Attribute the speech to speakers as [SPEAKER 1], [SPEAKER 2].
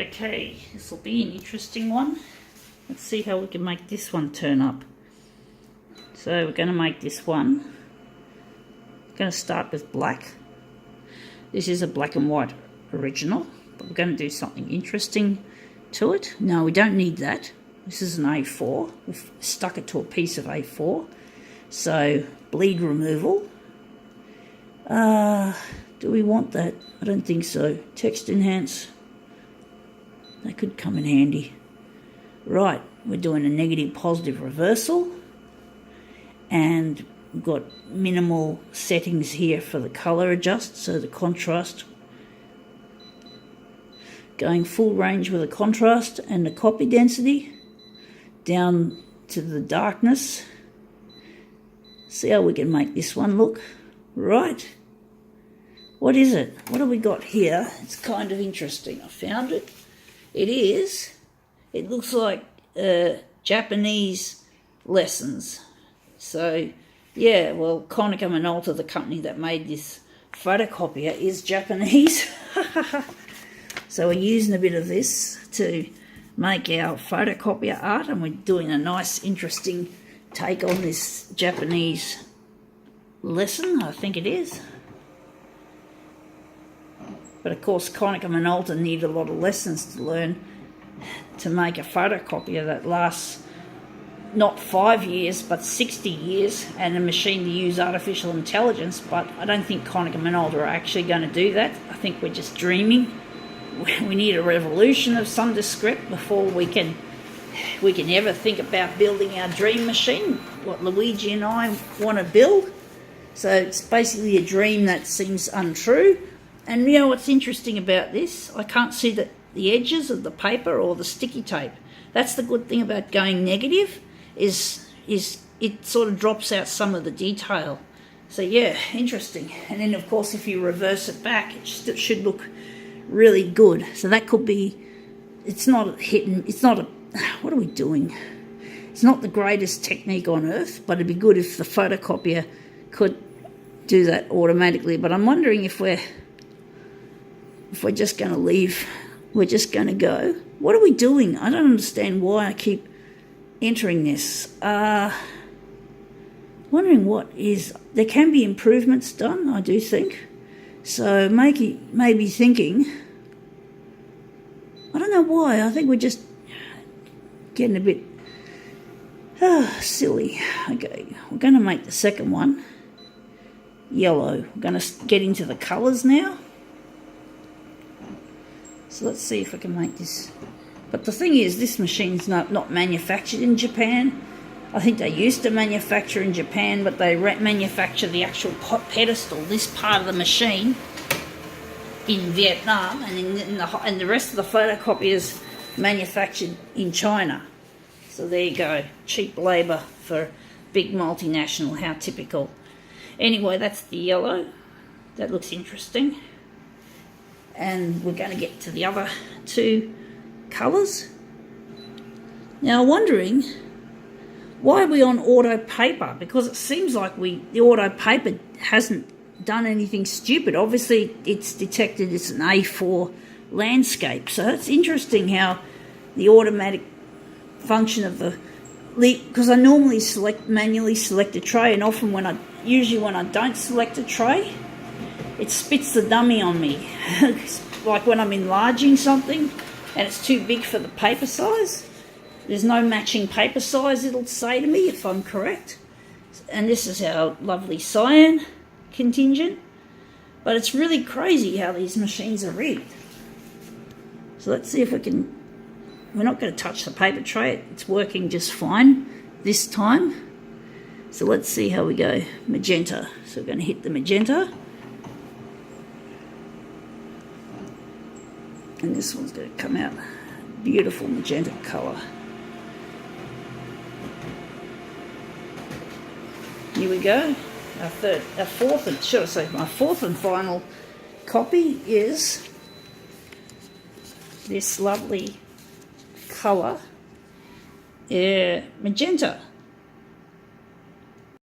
[SPEAKER 1] Okay, this will be an interesting one. Let's see how we can make this one turn up. So we're going to make this one. We're going to start with black. This is a black and white original, but we're going to do something interesting to it. No, we don't need that. This is an A4. We've stuck it to a piece of A4. So bleed removal. Do we want that? I don't think so. Text enhance. That could come in handy. Right, we're doing a negative positive reversal. And we've got minimal settings here for the color adjust, so the contrast. Going full range with the contrast and the copy density. Down to the darkness. See how we can make this one look. Right. What is it? What have we got here? It's kind of interesting. I found it. It looks like Japanese lessons. So, yeah, well, Konica Minolta, the company that made this photocopier, is Japanese. So we're using a bit of this to make our photocopier art, and we're doing a nice, interesting take on this Japanese lesson, I think it is. But of course, Konica Minolta need a lot of lessons to learn to make a photocopier that lasts not 5 years, but 60 years, and a machine to use artificial intelligence. But I don't think Konica Minolta are actually going to do that. I think we're just dreaming. We need a revolution of some descript before we can ever think about building our dream machine, what Luigi and I want to build. So it's basically a dream that seems untrue. And you know what's interesting about this? I can't see the edges of the paper or the sticky tape. That's the good thing about going negative, is it sort of drops out some of the detail. So yeah, interesting. And then of course if you reverse it back, it should look really good. So that could be, it's not what are we doing? It's not the greatest technique on earth, but it'd be good if the photocopier could do that automatically. But I'm wondering if we're just going to leave, we're just going to go. What are we doing? I don't understand why I keep entering this. Wondering there can be improvements done, I do think. So maybe thinking, I don't know why, I think we're just getting a bit silly. Okay, we're going to make the second one yellow. We're going to get into the colours now. So let's see if I can make this. But the thing is, this machine's not manufactured in Japan. I think they used to manufacture in Japan, but they manufacture the actual pedestal, this part of the machine, in Vietnam, and the rest of the photocopiers manufactured in China. So there you go, cheap labour for big multinational, how typical. Anyway, that's the yellow. That looks interesting. And we're going to get to the other two colours. Now, I'm wondering, why are we on auto paper? Because it seems like the auto paper hasn't done anything stupid. Obviously, it's detected it's an A4 landscape. So it's interesting how the automatic function of because I normally manually select a tray, and often usually when I don't select a tray, it spits the dummy on me. Like when I'm enlarging something and it's too big for the paper size. There's no matching paper size, it'll say to me, if I'm correct. And this is our lovely cyan contingent. But it's really crazy how these machines are rigged. So let's see if we can. We're not going to touch the paper tray. It's working just fine this time. So let's see how we go. Magenta. So we're going to hit the magenta. And this one's going to come out beautiful magenta colour. Here we my fourth and final copy is this lovely colour, magenta.